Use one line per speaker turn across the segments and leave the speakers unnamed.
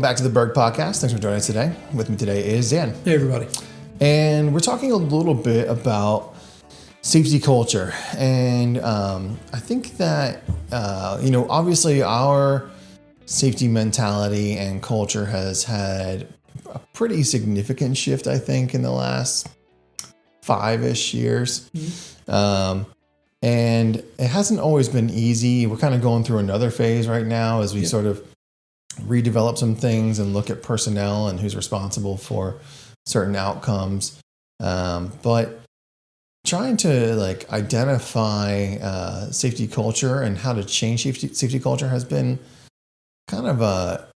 back to the Berg Podcast. Thanks for joining us today. With me today is Dan.
Hey, everybody.
And we're talking a little bit about safety culture. And I think that, obviously our safety mentality and culture has had a pretty significant shift, I think, in the last 5-ish years. Mm-hmm. And it hasn't always been easy. We're kind of going through another phase right now as we sort of redevelop some things and look at personnel and who's responsible for certain outcomes. But trying to identify safety culture and how to change safety culture has been kind of a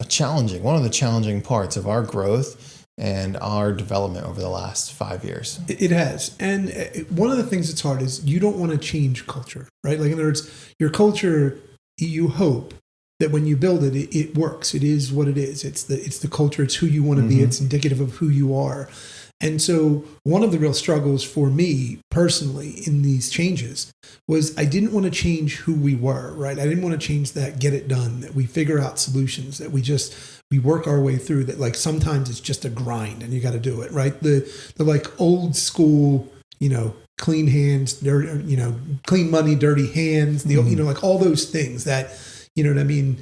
challenging, one of the challenging parts of our growth and our development over the last 5 years.
It has. And one of the things that's hard is you don't want to change culture, right? Like, in other words, your culture, you hope that when you build it, it works. It is what it is. It's the culture. It's who you want to be. It's indicative of who you are. And so one of the real struggles for me personally in these changes was I didn't want to change who we were, right? I didn't want to change that, get it done, that we figure out solutions, that we work our way through, that sometimes it's just a grind and you got to do it, right? The old school, clean hands, dirty, clean money, dirty hands, all those things that, you know what I mean?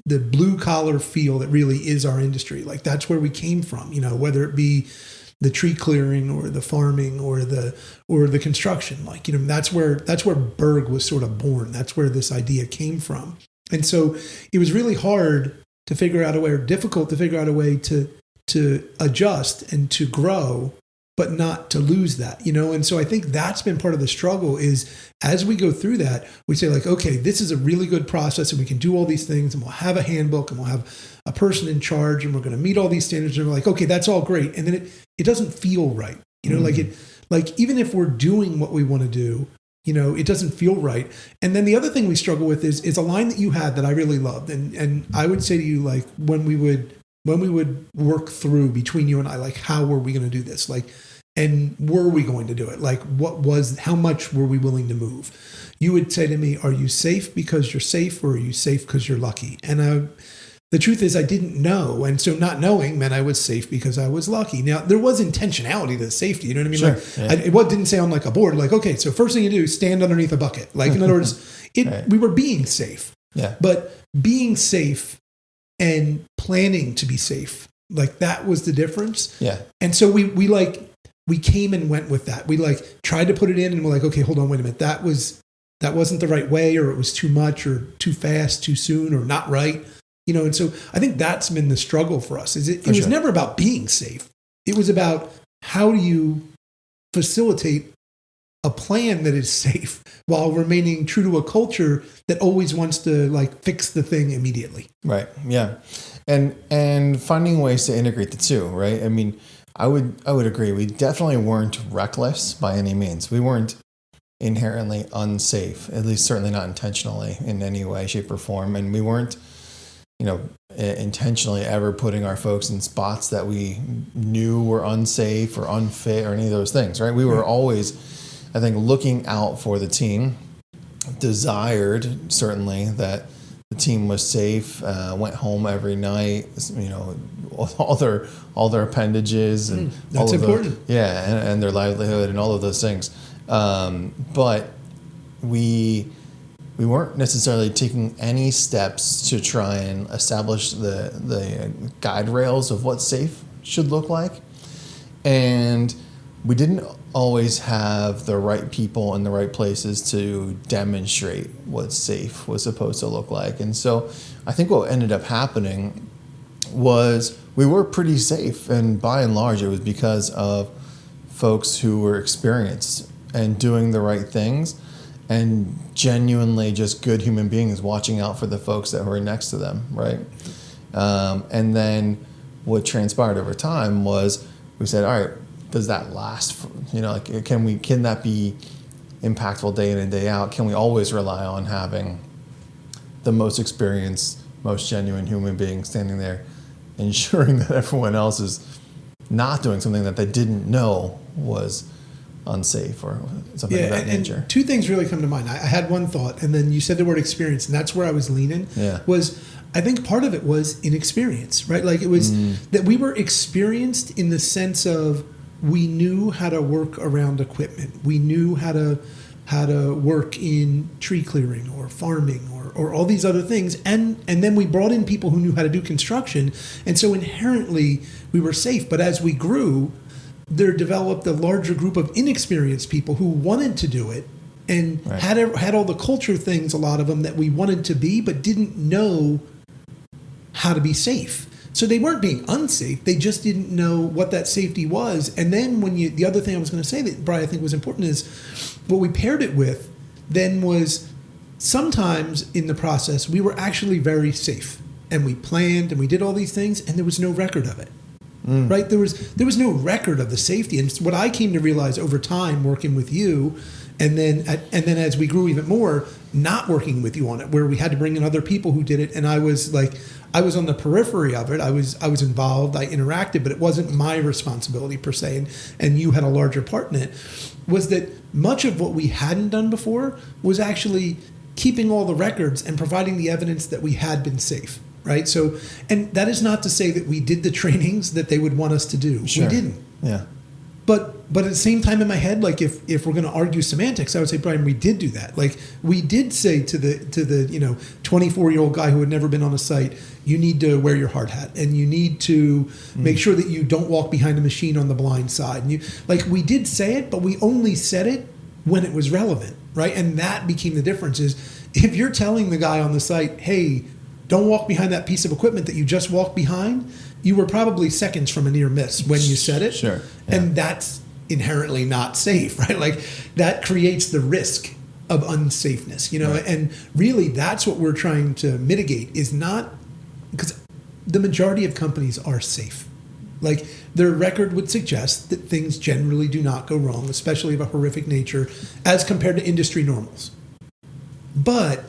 The blue collar feel that really is our industry. Like, that's where we came from, whether it be the tree clearing or the farming or the construction, that's where Berg was sort of born. That's where this idea came from. And so it was really hard to figure out a way, or difficult to figure out a way to adjust and to grow, but not to lose that, And so I think that's been part of the struggle is as we go through that, we say okay, this is a really good process and we can do all these things and we'll have a handbook and we'll have a person in charge and we're going to meet all these standards. And we're like, okay, that's all great. And then it doesn't feel right. Even if we're doing what we want to do, it doesn't feel right. And then the other thing we struggle with is a line that you had that I really loved. And I would say to you, when we would work through between you and I, how were we going to do this? And were we going to do it? How much were we willing to move? You would say to me, are you safe because you're safe, or are you safe because you're lucky? And the truth is I didn't know. And so not knowing meant I was safe because I was lucky. Now, there was intentionality to the safety. You know what I mean?
Sure,
It didn't say on a board, okay, so first thing you do is stand underneath a bucket. In other words, we were being safe.
Yeah.
But being safe and planning to be safe, that was the difference.
Yeah.
And so we came and went with that. We tried to put it in and we're okay, hold on, wait a minute. That wasn't the right way, or it was too much or too fast, too soon, or not right. And so I think that's been the struggle for us. It was never about being safe. It was about how do you facilitate a plan that is safe while remaining true to a culture that always wants to fix the thing immediately.
Right. Yeah. And finding ways to integrate the two, right? I mean, I would agree. We definitely weren't reckless by any means. We weren't inherently unsafe, at least certainly not intentionally in any way, shape, or form. And we weren't, intentionally ever putting our folks in spots that we knew were unsafe or unfit or any of those things, right? We were always, I think, looking out for the team, desired certainly that the team was safe, went home every night, all their appendages and
that's
all of
important.
And their livelihood and all of those things. But we weren't necessarily taking any steps to try and establish the guide rails of what safe should look like. And we didn't always have the right people in the right places to demonstrate what safe was supposed to look like. And so I think what ended up happening was we were pretty safe. And by and large, it was because of folks who were experienced and doing the right things and genuinely just good human beings watching out for the folks that were next to them, right? And then what transpired over time was we said, all right, does that last? Can that be impactful day in and day out? Can we always rely on having the most experienced, most genuine human being standing there, ensuring that everyone else is not doing something that they didn't know was unsafe or something of that nature.
And two things really come to mind. I had one thought, and then you said the word experience, and that's where I was leaning.
Yeah.
Was I think part of it was inexperience, right? Like it was that we were experienced in the sense of we knew how to work around equipment. We knew how to work in tree clearing or farming or all these other things. And then we brought in people who knew how to do construction. And so inherently we were safe. But as we grew, there developed a larger group of inexperienced people who wanted to do it and had all the culture things, a lot of them that we wanted to be, but didn't know how to be safe. So they weren't being unsafe. They just didn't know what that safety was. And then the other thing I was going to say that, Brian, I think was important is what we paired it with then was sometimes in the process, we were actually very safe and we planned and we did all these things and there was no record of it. Right? There was no record of the safety. And it's what I came to realize over time working with you, and then as we grew even more, not working with you on it, where we had to bring in other people who did it, and I was on the periphery of it. I was involved. I interacted, but it wasn't my responsibility per se. And you had a larger part in it. Was that much of what we hadn't done before was actually keeping all the records and providing the evidence that we had been safe. Right. So, and that is not to say that we did the trainings that they would want us to do.
Sure.
We didn't.
Yeah.
But at the same time in my head, like if we're going to argue semantics, I would say, Brian, we did do that. Like we did say to the 24-year-old guy who had never been on a site, you need to wear your hard hat and you need to make sure that you don't walk behind a machine on the blind side. And we did say it, but we only said it when it was relevant. Right. And that became the difference is if you're telling the guy on the site, hey, don't walk behind that piece of equipment that you just walked behind, you were probably seconds from a near miss when you said it.
Sure. Yeah.
And that's inherently not safe, right? Like that creates the risk of unsafeness,
Right.
And really that's what we're trying to mitigate is not because the majority of companies are safe. Like their record would suggest that things generally do not go wrong, especially of a horrific nature as compared to industry normals. But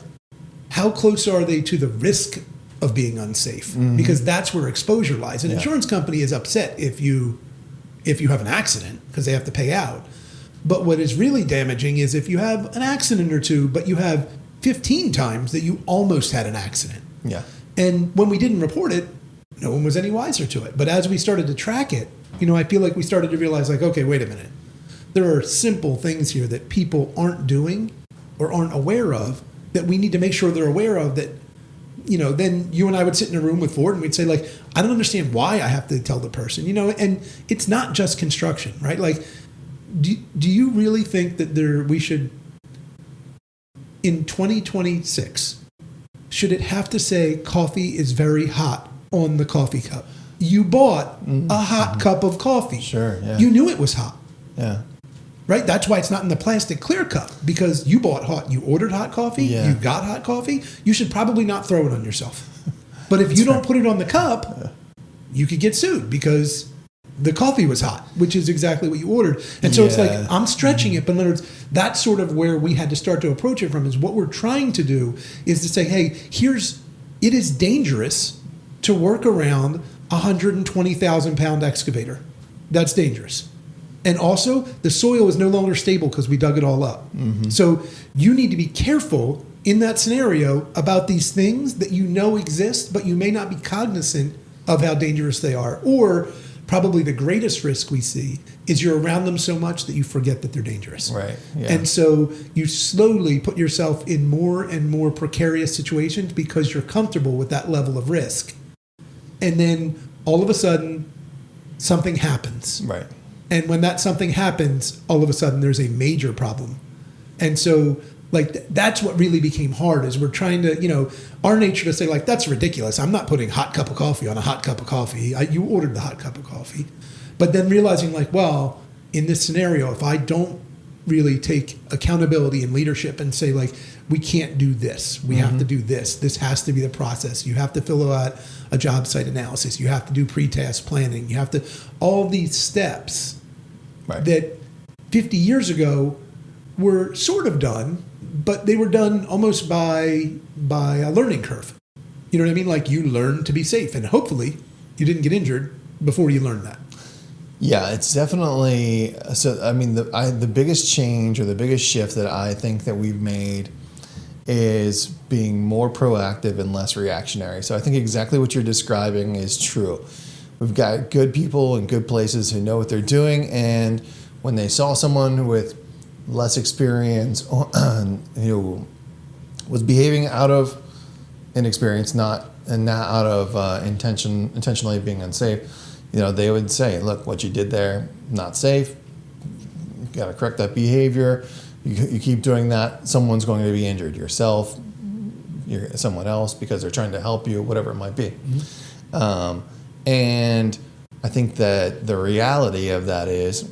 how close are they to the risk of being unsafe? Because that's where exposure lies. An insurance company is upset if you have an accident because they have to pay out. But what is really damaging is if you have an accident or two, but you have 15 times that you almost had an accident.
Yeah.
And when we didn't report it, no one was any wiser to it. But as we started to track it, I feel like we started to realize like, okay, wait a minute. There are simple things here that people aren't doing or aren't aware of that we need to make sure they're aware of that, then you and I would sit in a room with Ford and we'd say like, I don't understand why I have to tell the person, and it's not just construction, right? Like, do you really think that we should, in 2026, should it have to say coffee is very hot on the coffee cup? You bought a hot cup of coffee.
Sure, yeah.
You knew it was hot.
Yeah.
Right? That's why it's not in the plastic clear cup because you bought you ordered hot coffee, you got hot coffee. You should probably not throw it on yourself. But if you don't put it on the cup, you could get sued because the coffee was hot, which is exactly what you ordered. And so it's like, I'm stretching it, but in other words, that's sort of where we had to start to approach it from is what we're trying to do is to say, hey, it is dangerous to work around a 120,000 pound excavator. That's dangerous. And also, the soil is no longer stable because we dug it all up. So you need to be careful in that scenario about these things that you know exist, but you may not be cognizant of how dangerous they are. Or probably the greatest risk we see is you're around them so much that you forget that they're dangerous.
Right. Yeah.
And so you slowly put yourself in more and more precarious situations because you're comfortable with that level of risk. And then all of a sudden, something happens.
Right.
And when that something happens, all of a sudden there's a major problem. And so that's what really became hard is we're trying to, our nature to say like, that's ridiculous. I'm not putting hot cup of coffee on a hot cup of coffee. You ordered the hot cup of coffee. But then realizing like, well, in this scenario, if I don't really take accountability and leadership and say like, we can't do this. We have to do this. This has to be the process. You have to fill out a job site analysis. You have to do pre-task planning. You have to, all these steps that 50 years ago were sort of done, but they were done almost by a learning curve. You know what I mean? Like you learned to be safe and hopefully you didn't get injured before you learned that.
Yeah, it's definitely so. I mean, the biggest change or the biggest shift that I think that we've made is being more proactive and less reactionary. So I think exactly what you're describing is true. We've got good people in good places who know what they're doing, and when they saw someone with less experience who was behaving out of inexperience, not out of intentionally being unsafe, they would say, look, what you did there, not safe. You got to correct that behavior. You keep doing that, someone's going to be injured. Yourself, someone else, because they're trying to help you, whatever it might be. Mm-hmm. And I think that the reality of that is,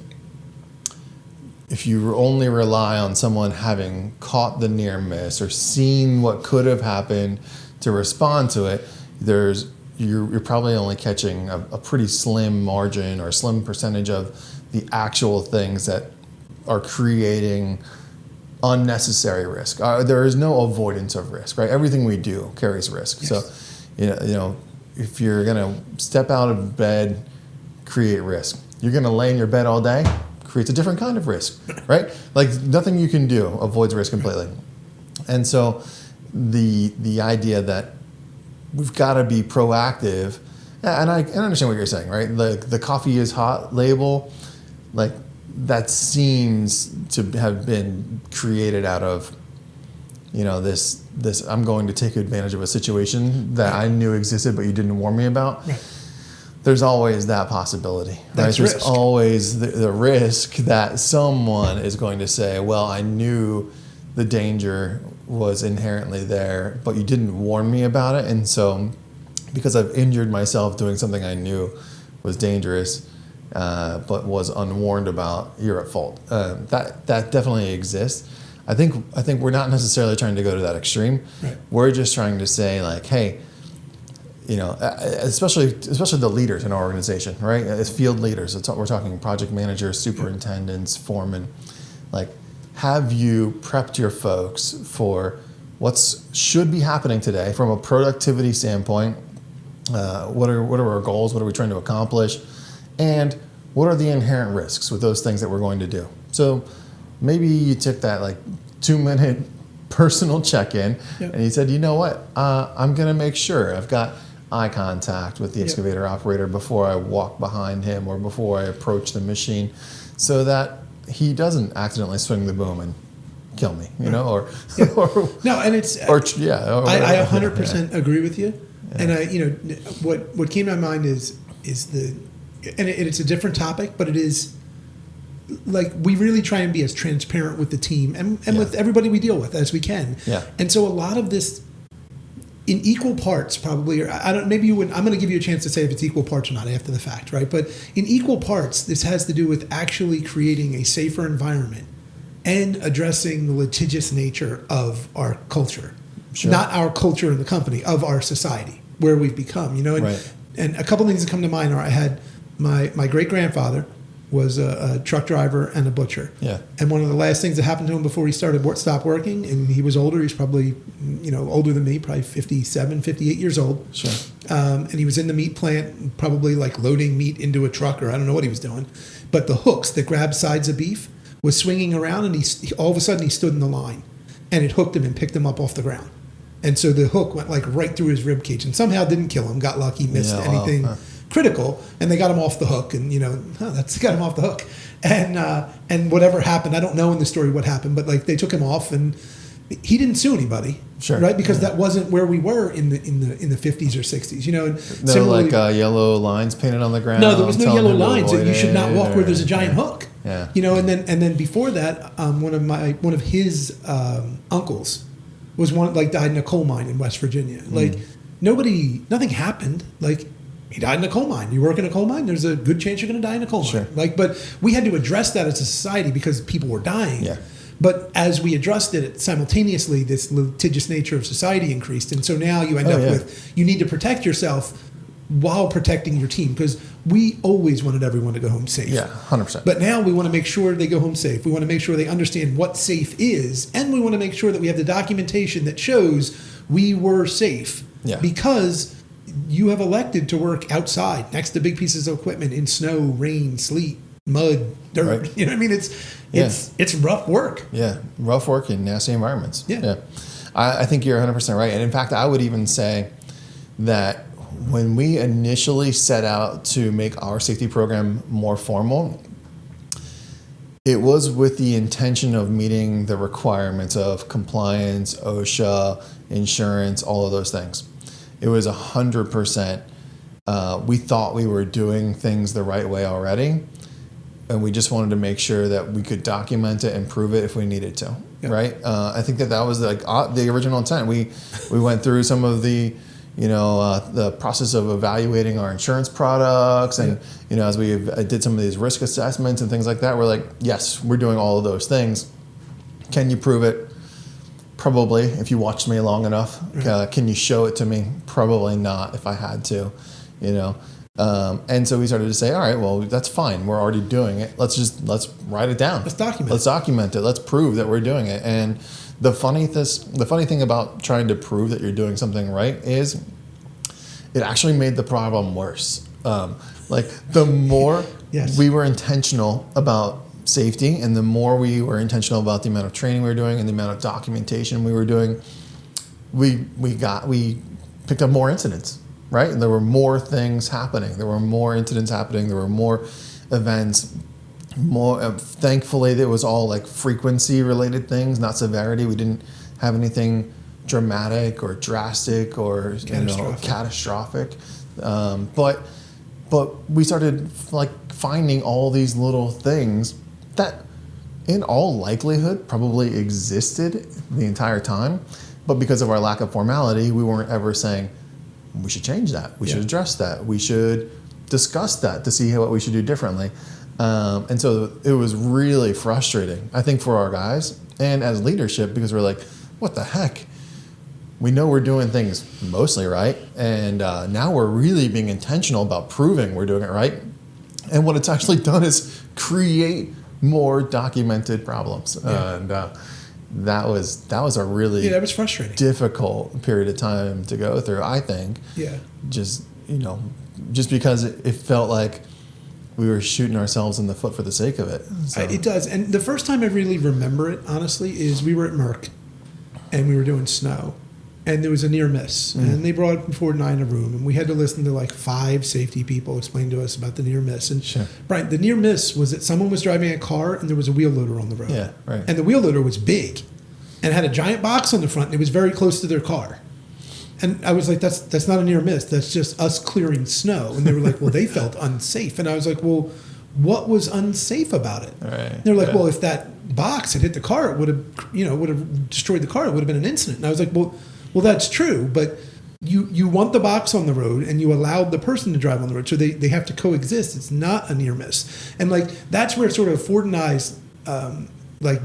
if you only rely on someone having caught the near miss or seen what could have happened to respond to it, you're probably only catching a pretty slim margin or slim percentage of the actual things that are creating unnecessary risk. There is no avoidance of risk, right? Everything we do carries risk. Yes. So, if you're gonna step out of bed, create risk. You're gonna lay in your bed all day, creates a different kind of risk, right? Like nothing you can do avoids risk completely. And so the idea that we've got to be proactive, and I understand what you're saying, right? The coffee is hot label, like that seems to have been created out of, this I'm going to take advantage of a situation that I knew existed but you didn't warn me about. Right. There's always that possibility, right? There's risk. Always the risk that someone is going to say, well, I knew the danger was inherently there, but you didn't warn me about it. And so because I've injured myself doing something I knew was dangerous, but was unwarned about, you're at fault. That definitely exists. I think we're not necessarily trying to go to that extreme. Right. We're just trying to say, like, hey, especially the leaders in our organization, right? As field leaders, we're talking project managers, superintendents, foremen. Like, have you prepped your folks for should be happening today from a productivity standpoint? What are our goals? What are we trying to accomplish? And what are the inherent risks with those things that we're going to do? So maybe you took that 2-minute personal check-in, and you said, you know what? I'm going to make sure I've got eye contact with the excavator operator before I walk behind him or before I approach the machine, so that he doesn't accidentally swing the boom and kill me, or
no, and it's
I
100% agree with you, and what came to my mind is it's a different topic, but it is like we really try and be as transparent with the team and with everybody we deal with as we can, and so a lot of this. In equal parts, probably, or I don't. Maybe you wouldn't. I'm going to give you a chance to say if it's equal parts or not after the fact, right? But in equal parts, this has to do with actually creating a safer environment and addressing the litigious nature of our culture, not our culture in the company, of our society, where we've become. And a couple things that come to mind are I had my great grandfather was a truck driver and a butcher. Yeah. And one of the last things that happened to him before he stopped working, and he was older, he's probably, older than me, probably 57, 58 years old. Sure. And he was in the meat plant, probably loading meat into a truck, or I don't know what he was doing. But the hooks that grab sides of beef was swinging around, and he all of a sudden he stood in the line, and it hooked him and picked him up off the ground. And so the hook went right through his rib cage and somehow didn't kill him, got lucky, missed anything. Critical, and they got him off the hook, and that's got him off the hook, and whatever happened, I don't know in the story what happened, but they took him off, and he didn't sue anybody, right? Because that wasn't where we were in the 50s or 60s, And
no, yellow lines painted on the ground.
No, there was no yellow lines. You should not walk where there's a giant hook. Yeah. And then before that, one of his uncles was died in a coal mine in West Virginia. Nothing happened. He died in a coal mine. You work in a coal mine, there's a good chance you're going to die in a coal mine. Sure. But we had to address that as a society because people were dying. Yeah. But as we addressed it, simultaneously, this litigious nature of society increased. And so now you end up with, you need to protect yourself while protecting your team, because we always wanted everyone to go home safe.
Yeah, 100%.
But now we want to make sure they go home safe. We want to make sure they understand what safe is. And we want to make sure that we have the documentation that shows we were safe. Yeah. Because you have elected to work outside next to big pieces of equipment in snow, rain, sleet, mud, dirt.
Right.
You know what I mean? It's rough work.
Yeah, rough work in nasty environments.
Yeah.
I think you're 100% right. And in fact, I would even say that when we initially set out to make our safety program more formal, it was with the intention of meeting the requirements of compliance, OSHA, insurance, all of those things. It was 100%. We thought we were doing things the right way already, and we just wanted to make sure that we could document it and prove it if we needed to.
Yep.
Right? I think that was like the original intent. We went through some of the the process of evaluating our insurance products, and as we did some of these risk assessments and things like that, we're like, yes, we're doing all of those things. Can you prove it? Probably, if you watched me long enough. Can you show it to me? Probably not. If I had to, and so we started to say, all right, well, that's fine. We're already doing it. Let's write it down.
Let's document.
Let's document it. Let's prove that we're doing it. And the funny thing about trying to prove that you're doing something right is it actually made the problem worse. The more we were intentional about safety, and the more we were intentional about the amount of training we were doing and the amount of documentation we were doing, we picked up more incidents, right? And there were more things happening. There were more incidents happening. There were more events. Thankfully, it was all like frequency related things, not severity. We didn't have anything dramatic or drastic or catastrophic. But we started finding all these little things that in all likelihood probably existed the entire time, but because of our lack of formality, we weren't ever saying we should change that, we should address that, we should discuss that to see what we should do differently. And so it was really frustrating, I think, for our guys and as leadership, because we're like, what the heck? We know we're doing things mostly right, and now we're really being intentional about proving we're doing it right. And what it's actually done is create more documented problems. And that was a really
that was frustrating,
difficult period of time to go through, I think. Just because it felt like we were shooting ourselves in the foot for the sake of it. So.
It does. And the first time I really remember it, honestly, is we were at Merck and we were doing snow, and there was a near miss, and they brought Ford and I in a room, and we had to listen to 5 safety people explain to us about the near miss. And Brian, the near miss was that someone was driving a car and there was a wheel loader on the road.
Yeah, right.
And the wheel loader was big and had a giant box on the front, and it was very close to their car. And I was like, that's not a near miss. That's just us clearing snow. And they were like, well, they felt unsafe. And I was like, well, what was unsafe about it?
Right.
They're like, well, if that box had hit the car, it would have destroyed the car. It would have been an incident. And I was like, well, that's true, but you want the box on the road, and you allowed the person to drive on the road, so they have to coexist. It's not a near miss. And that's where sort of Ford and I's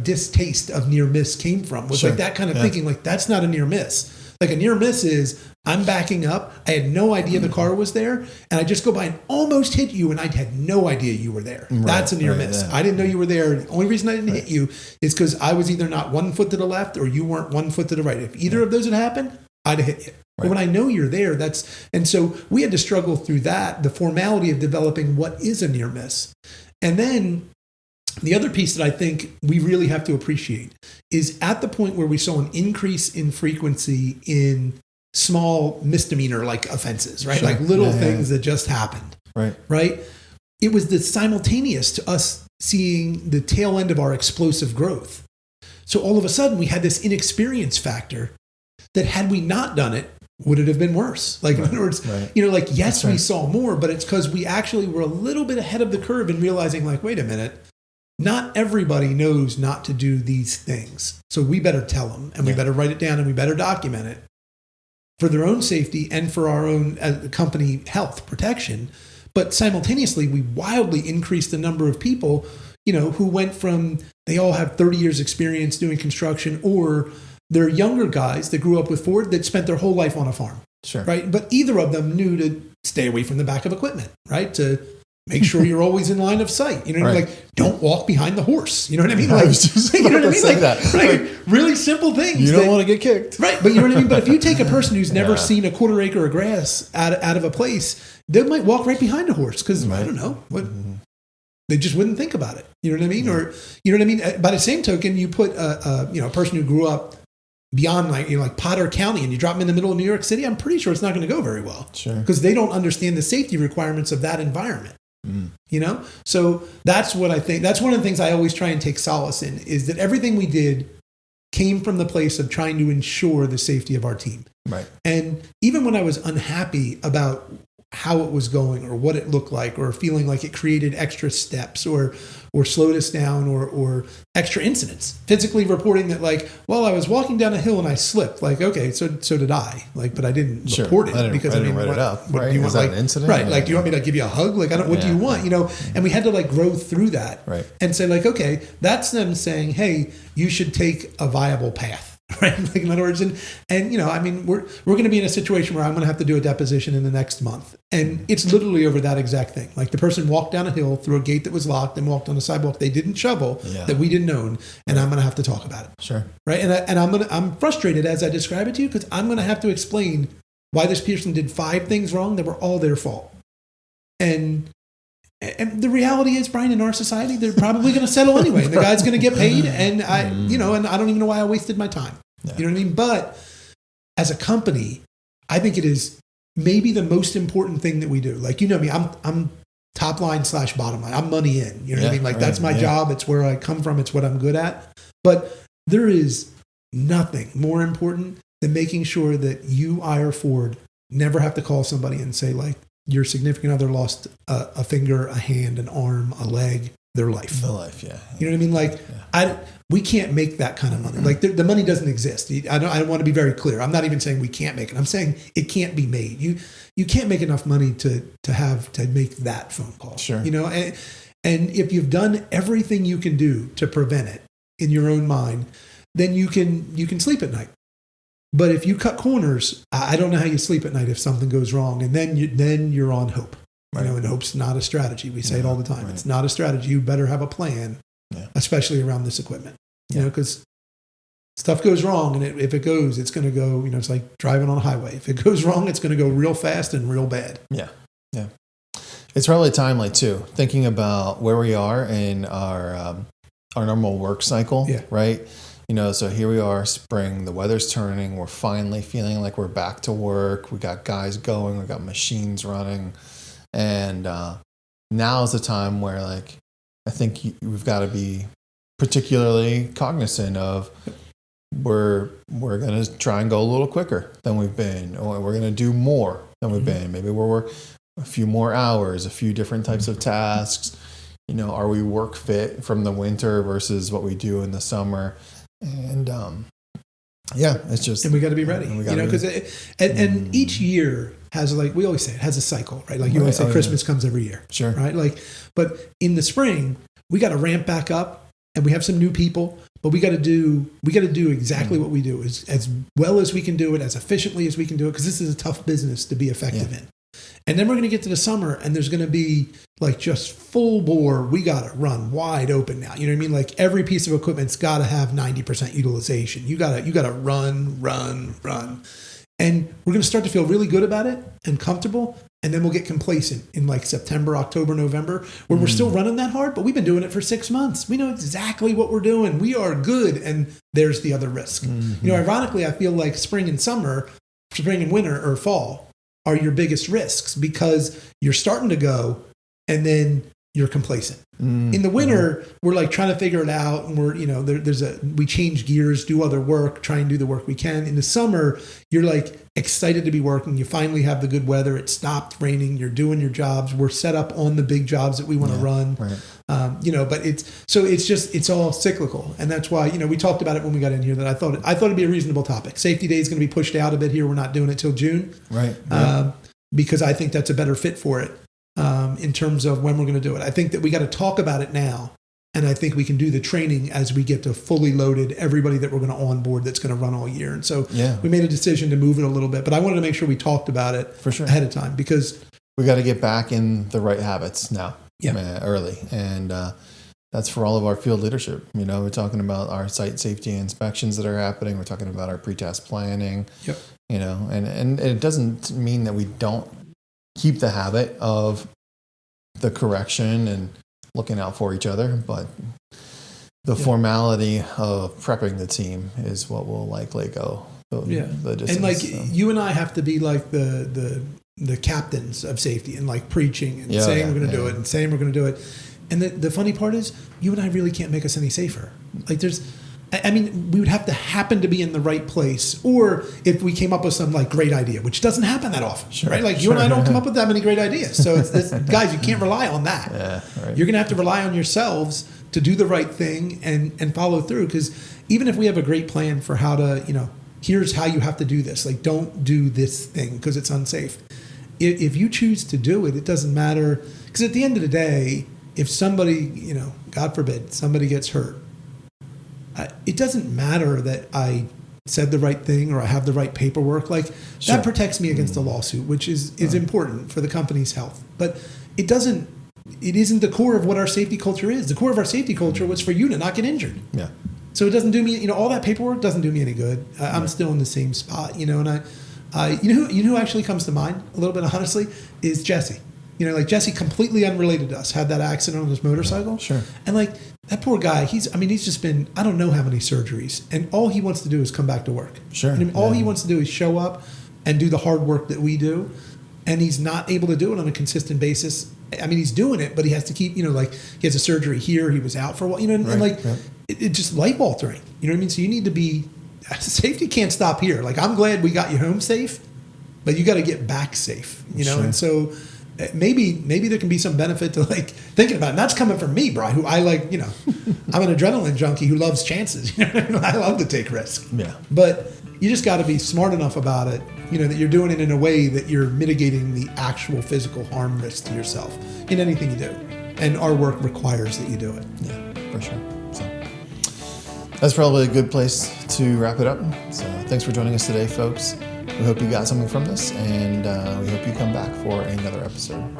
distaste of near miss came from, was that kind of thinking, that's not a near miss. A near miss is, I'm backing up, I had no idea the car was there, and I just go by and almost hit you, and I had no idea you were there. Right, that's a near miss. Yeah. I didn't know you were there. The only reason I didn't hit you is because I was either not 1 foot to the left or you weren't 1 foot to the right. If either of those had happened, I'd have hit you. Right. But when I know you're there, and so we had to struggle through that, the formality of developing what is a near miss. And then the other piece that I think we really have to appreciate is at the point where we saw an increase in frequency in small misdemeanor offenses, right? Little things that just happened, right? It was simultaneous to us seeing the tail end of our explosive growth. So all of a sudden we had this inexperience factor that, had we not done it, would it have been worse? In other words, yes, we saw more, but it's because we actually were a little bit ahead of the curve in realizing, wait a minute, not everybody knows not to do these things. So we better tell them, and we better write it down, and we better document it for their own safety and for our own company health protection. But simultaneously, we wildly increased the number of people, who went from, they all have 30 years experience doing construction, or they're younger guys that grew up with Ford that spent their whole life on a farm.
Sure.
Right. But either of them knew to stay away from the back of equipment, right? To make sure you're always in line of sight. You know what I mean?
Right.
Like, don't walk behind the horse. You know what I mean?
I
Like,
was just
you know
about
what I
to
mean?
say
Like,
that.
right,
Like,
really simple things.
you don't
that-
want to get kicked.
Right, but you know what I mean? But if you take a person who's never
Yeah.
seen a quarter acre of grass out of a place, they might walk right behind a horse because, I
Right.
don't know, what they just wouldn't think about it. You know what I mean? Or, you know what I mean? By the same token, you put a person who grew up beyond like Potter County and you drop them in the middle of New York City, I'm pretty sure it's not going to go very well.
Sure.
Because they don't understand the safety requirements of that environment. You know? So that's what I think. That's one of the things I always try and take solace in, is that everything we did came from the place of trying to ensure the safety of our team.
Right.
And even when I was unhappy about how it was going or what it looked like, or feeling like it created extra steps or slowed us down or extra incidents, physically reporting that, like, well, I was walking down a hill and I slipped. Like, okay, so did I. Like, but I didn't
Sure.
report it
I didn't
because
write it up.
what
Right.
do you
Is
want,
that an incident?
Right. Like, do you want me to give you a hug? Like, what do you want? You know? And we had to like grow through that,
Right.
and say, like, okay, that's them saying, hey, you should take a viable path. Right. Like, in other words, and you know, I mean, we're going to be in a situation where I'm going to have to do a deposition in the next month. And it's literally over that exact thing. Like, the person walked down a hill through a gate that was locked and walked on a sidewalk they didn't shovel, that we didn't own. And I'm going to have to talk about it.
Sure.
Right. And I'm frustrated as I describe it to you, because I'm going to have to explain why this person did 5 things wrong that were all their fault. And the reality is, Brian, in our society, they're probably going to settle anyway. And the guy's going to get paid. And and I don't even know why I wasted my time.
Yeah.
You know what I mean? But as a company, I think it is maybe the most important thing that we do. Like, you know me, I'm top line / bottom line. I'm money in. You know what I mean? Like, that's my job. It's where I come from. It's what I'm good at. But there is nothing more important than making sure that you, I, or Ford never have to call somebody and say, like, your significant other lost a finger, a hand, an arm, a leg, their life.
The life, yeah.
You know what I mean? Like, we can't make that kind of money. Like, the money doesn't exist. I want to be very clear. I'm not even saying we can't make it. I'm saying it can't be made. You can't make enough money to make that phone call.
Sure.
You know, and if you've done everything you can do to prevent it in your own mind, then you can sleep at night. But if you cut corners, I don't know how you sleep at night if something goes wrong. And then you're on hope.
Right.
You know, and hope's not a strategy. We say it all the time.
Right.
It's not a strategy. You better have a plan, especially around this equipment. You know, because stuff goes wrong, and if it goes, it's going to go. You know, it's like driving on a highway. If it goes wrong, it's going to go real fast and real bad.
Yeah, yeah. It's probably timely too. Thinking about where we are in our normal work cycle, right? You know, so here we are, spring. The weather's turning. We're finally feeling like we're back to work. We got guys going. We got machines running. And now is the time where, like, I think we've got to be particularly cognizant of we're going to try and go a little quicker than we've been, or we're going to do more than we've been. Maybe we'll work a few more hours, a few different types of tasks. You know, are we work fit from the winter versus what we do in the summer? And it's just,
and we got to be ready. You know, because and each year has, like we always say, it has a cycle, right? Like you always say, Christmas comes every year,
sure,
right? Like, but in the spring we got to ramp back up, and we have some new people, but we got to do exactly what we do, as well as we can do it, as efficiently as we can do it, because this is a tough business to be effective in. And then we're going to get to the summer, and there's going to be like just full bore. We got to run wide open now. You know what I mean? Like, every piece of equipment's got to have 90% utilization. You got to run. And we're going to start to feel really good about it and comfortable. And then we'll get complacent in like September, October, November, where we're still running that hard, but we've been doing it for 6 months. We know exactly what we're doing. We are good. And there's the other risk. You know, ironically, I feel like spring and winter or fall are your biggest risks, because you're starting to go and then you're complacent. In the winter, we're like trying to figure it out, and we're, you know, we change gears, do other work, try and do the work we can. In the summer, you're like excited to be working. You finally have the good weather. It stopped raining. You're doing your jobs. We're set up on the big jobs that we want to run. Right. You know, but it's all cyclical. And that's why, you know, we talked about it when we got in here, that I thought it'd be a reasonable topic. Safety Day is going to be pushed out a bit here. We're not doing it till June. Right. Because I think that's a better fit for it. In terms of when we're going to do it. I think that we got to talk about it now, and I think we can do the training as we get to fully loaded everybody that we're going to onboard that's going to run all year. And so we made a decision to move it a little bit, but I wanted to make sure we talked about it ahead of time, because
we got to get back in the right habits now, early. And that's for all of our field leadership. We're talking about our site safety inspections that are happening. We're talking about our pre-test planning, and it doesn't mean that we don't keep the habit of the correction and looking out for each other, but the formality of prepping the team is what will likely go the distance.
And you and I have to be like the captains of safety and like preaching and saying we're going to do it and saying we're going to do it. And the funny part is you and I really can't make us any safer. Like we would have to happen to be in the right place, or if we came up with some like great idea, which doesn't happen that often, right? Like you and I don't come up with that many great ideas. So guys, you can't rely on that.
Yeah, right.
You're going to have to rely on yourselves to do the right thing and follow through. Because even if we have a great plan for how to, here's how you have to do this, like don't do this thing because it's unsafe. If you choose to do it, it doesn't matter. Because at the end of the day, if somebody, God forbid, somebody gets hurt, it doesn't matter that I said the right thing or I have the right paperwork. Like that protects me against a lawsuit, which is important for the company's health. But it isn't the core of what our safety culture is. The core of our safety culture was for you to not get injured.
Yeah.
So it doesn't do me, all that paperwork doesn't do me any good. I'm still in the same spot, and who actually comes to mind a little bit, honestly, is Jesse. Like Jesse, completely unrelated to us, had that accident on his motorcycle.
Sure.
And like that poor guy, he's just been, I don't know how many surgeries, and all he wants to do is come back to work.
Sure.
All he wants to do is show up and do the hard work that we do. And he's not able to do it on a consistent basis. He's doing it, but he has to keep, he has a surgery here. He was out for a while, it's just life altering. You know what I mean? So you need to be, safety can't stop here. Like, I'm glad we got you home safe, but you got to get back safe,
Sure.
And so maybe there can be some benefit to like thinking about it. And that's coming from me, Bri, who I like, I'm an adrenaline junkie who loves chances. I love to take risks.
Yeah.
But you just got to be smart enough about it, that you're doing it in a way that you're mitigating the actual physical harm risk to yourself in anything you do. And our work requires that you do it.
Yeah, for sure. So that's probably a good place to wrap it up. So thanks for joining us today, folks. We hope you got something from this, and we hope you come back for another episode.